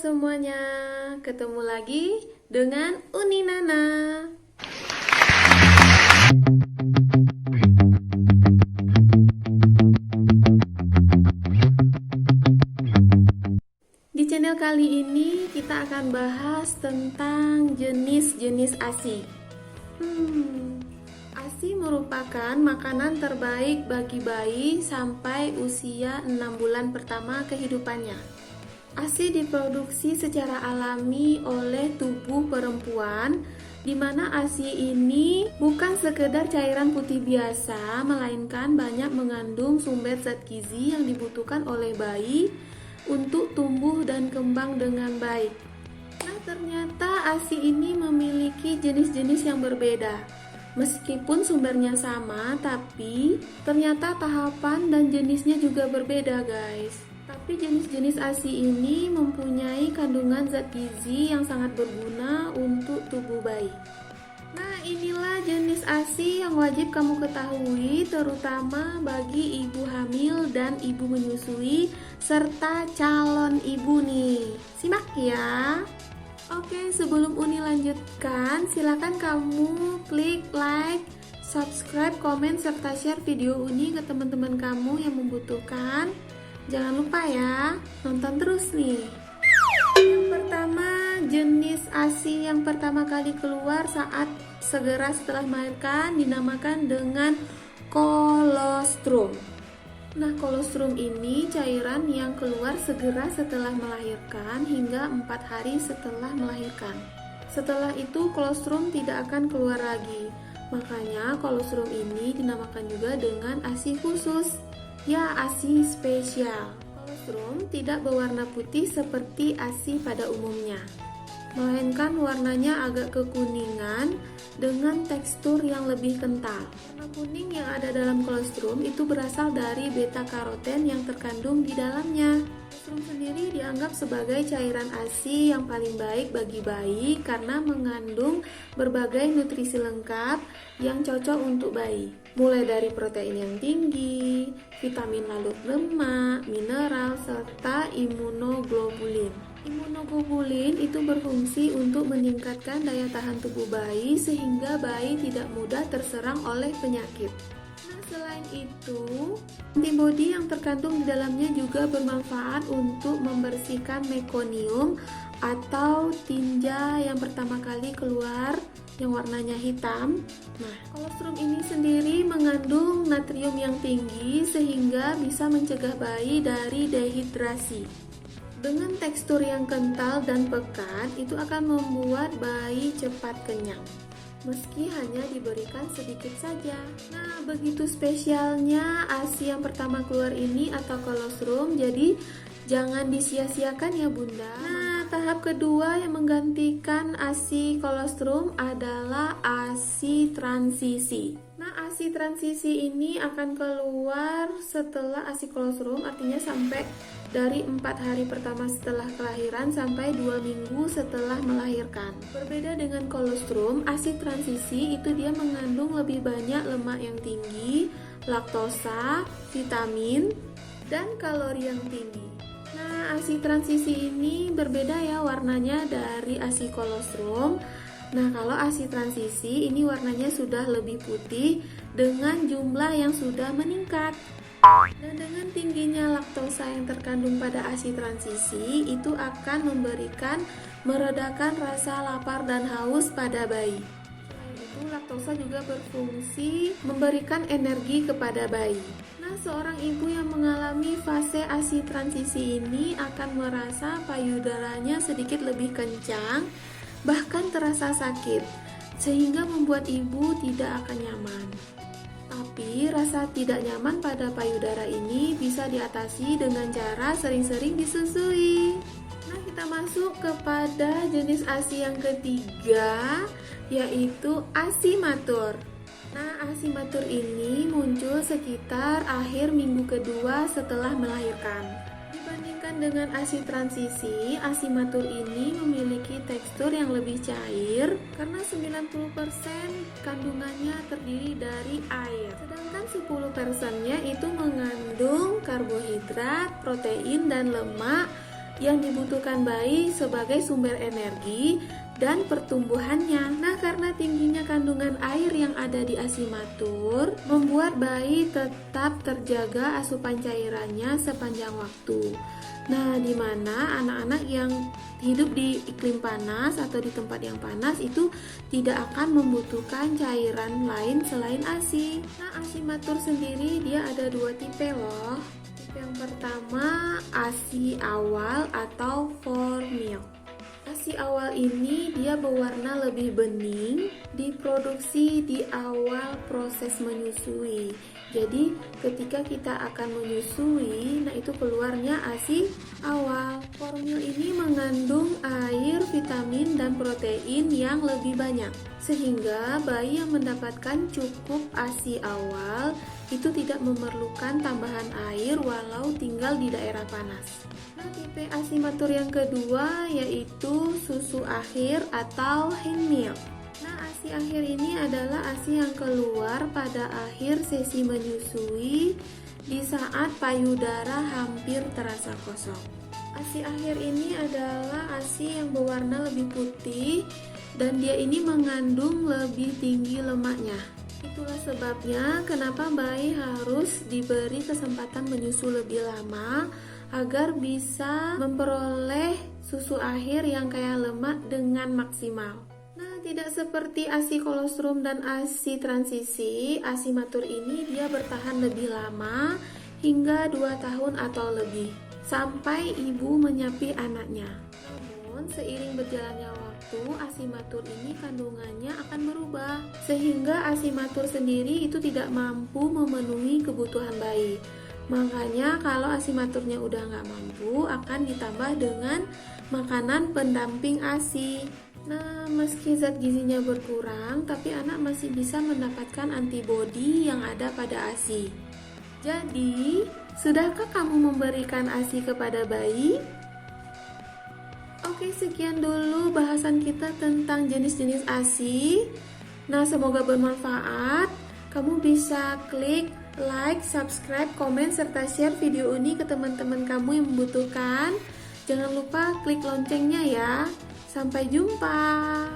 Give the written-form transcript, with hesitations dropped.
semuanya, ketemu lagi dengan Uni Nana. Di channel kali ini kita akan bahas tentang jenis-jenis ASI. ASI merupakan makanan terbaik bagi bayi sampai usia 6 bulan pertama kehidupannya. ASI diproduksi secara alami oleh tubuh perempuan, di mana ASI ini bukan sekedar cairan putih biasa, melainkan banyak mengandung sumber zat gizi yang dibutuhkan oleh bayi untuk tumbuh dan kembang dengan baik. Nah, ternyata ASI ini memiliki jenis-jenis yang berbeda. Meskipun sumbernya sama, tapi ternyata tahapan dan jenisnya juga berbeda, guys. Tapi jenis-jenis ASI ini mempunyai kandungan zat gizi yang sangat berguna untuk tubuh bayi. Nah, inilah jenis ASI yang wajib kamu ketahui, terutama bagi ibu hamil dan ibu menyusui serta calon ibu nih. Simak ya. Oke, sebelum Uni lanjutkan, silakan kamu klik like, subscribe, komen, serta share video Uni ke teman-teman kamu yang membutuhkan. Jangan lupa ya, nonton terus nih. Yang pertama, jenis ASI yang pertama kali keluar saat segera setelah melahirkan dinamakan dengan kolostrum. Nah, kolostrum ini cairan yang keluar segera setelah melahirkan hingga 4 hari setelah melahirkan. Setelah itu, kolostrum tidak akan keluar lagi. Makanya, kolostrum ini dinamakan juga dengan ASI khusus. Ya, ASI spesial. Kolostrum tidak berwarna putih seperti ASI pada umumnya, melainkan warnanya agak kekuningan dengan tekstur yang lebih kental. Warna kuning yang ada dalam kolostrum itu berasal dari beta karoten yang terkandung di dalamnya. Kolostrum sendiri dianggap sebagai cairan ASI yang paling baik bagi bayi karena mengandung berbagai nutrisi lengkap yang cocok untuk bayi. Mulai dari protein yang tinggi, vitamin larut lemak, mineral, serta imunoglobulin. Imunoglobulin itu berfungsi untuk meningkatkan daya tahan tubuh bayi sehingga bayi tidak mudah terserang oleh penyakit. Nah, selain itu, antibodi yang terkandung di dalamnya juga bermanfaat untuk membersihkan mekonium atau tinja yang pertama kali keluar yang warnanya hitam. Nah, kolostrum ini sendiri mengandung natrium yang tinggi sehingga bisa mencegah bayi dari dehidrasi. Dengan tekstur yang kental dan pekat, itu akan membuat bayi cepat kenyang, meski hanya diberikan sedikit saja. Nah, begitu spesialnya ASI yang pertama keluar ini atau kolostrum, jadi jangan disia-siakan ya bunda. Nah, tahap kedua yang menggantikan ASI kolostrum adalah ASI transisi. Nah, ASI transisi ini akan keluar setelah ASI kolostrum, artinya sampai dari 4 hari pertama setelah kelahiran sampai 2 minggu setelah melahirkan. Berbeda dengan kolostrum, ASI transisi itu dia mengandung lebih banyak lemak yang tinggi, laktosa, vitamin, dan kalori yang tinggi. Nah, ASI transisi ini berbeda ya warnanya dari ASI kolostrum. Nah, kalau ASI transisi ini warnanya sudah lebih putih dengan jumlah yang sudah meningkat. Dan dengan tingginya laktosa yang terkandung pada ASI transisi itu akan meredakan rasa lapar dan haus pada bayi. Selain itu, laktosa juga berfungsi memberikan energi kepada bayi. Nah, seorang ibu yang mengalami fase ASI transisi ini akan merasa payudaranya sedikit lebih kencang, bahkan terasa sakit, sehingga membuat ibu tidak akan nyaman. Tapi rasa tidak nyaman pada payudara ini bisa diatasi dengan cara sering-sering disusui. Nah, kita masuk kepada jenis ASI yang ketiga, yaitu ASI matur. Nah, ASI matur ini muncul sekitar akhir minggu kedua setelah melahirkan. Dibandingkan dengan ASI transisi, ASI matur ini memiliki tekstur yang lebih cair karena 90% kandungannya terdiri dari air. Sedangkan 10%-nya itu mengandung karbohidrat, protein, dan lemak yang dibutuhkan bayi sebagai sumber energi dan pertumbuhannya. Nah, karena tingginya kandungan air yang ada di ASI matur, membuat bayi tetap terjaga asupan cairannya sepanjang waktu. Nah, di mana anak-anak yang hidup di iklim panas atau di tempat yang panas itu tidak akan membutuhkan cairan lain selain ASI. Nah, ASI matur sendiri dia ada dua tipe loh. Yang pertama, ASI awal atau formil. ASI awal ini dia berwarna lebih bening, diproduksi di awal proses menyusui. Jadi ketika kita akan menyusui, nah itu keluarnya ASI awal. Formil ini mengandung air, vitamin, dan protein yang lebih banyak, sehingga bayi yang mendapatkan cukup ASI awal itu tidak memerlukan tambahan air walau tinggal di daerah panas. Nah, tipe ASI matur yang kedua yaitu susu akhir atau hand milk. Nah, ASI akhir ini adalah ASI yang keluar pada akhir sesi menyusui di saat payudara hampir terasa kosong. ASI akhir ini adalah ASI yang berwarna lebih putih dan dia ini mengandung lebih tinggi lemaknya. Itulah sebabnya kenapa bayi harus diberi kesempatan menyusu lebih lama agar bisa memperoleh susu akhir yang kaya lemak dengan maksimal. Nah, tidak seperti ASI kolostrum dan ASI transisi, ASI matur ini dia bertahan lebih lama hingga 2 tahun atau lebih sampai ibu menyapih anaknya. Namun, seiring berjalannya waktu, ASI matur ini kandungannya akan berubah sehingga ASI matur sendiri itu tidak mampu memenuhi kebutuhan bayi. Makanya kalau ASI maturnya udah nggak mampu, akan ditambah dengan makanan pendamping ASI. Nah, meski zat gizinya berkurang, tapi anak masih bisa mendapatkan antibodi yang ada pada ASI. Jadi, sudahkah kamu memberikan ASI kepada bayi? Oke, sekian dulu bahasan kita tentang jenis-jenis ASI. Nah, semoga bermanfaat. Kamu bisa klik like, subscribe, komen, serta share video ini ke teman-teman kamu yang membutuhkan. Jangan lupa klik loncengnya ya. Sampai jumpa.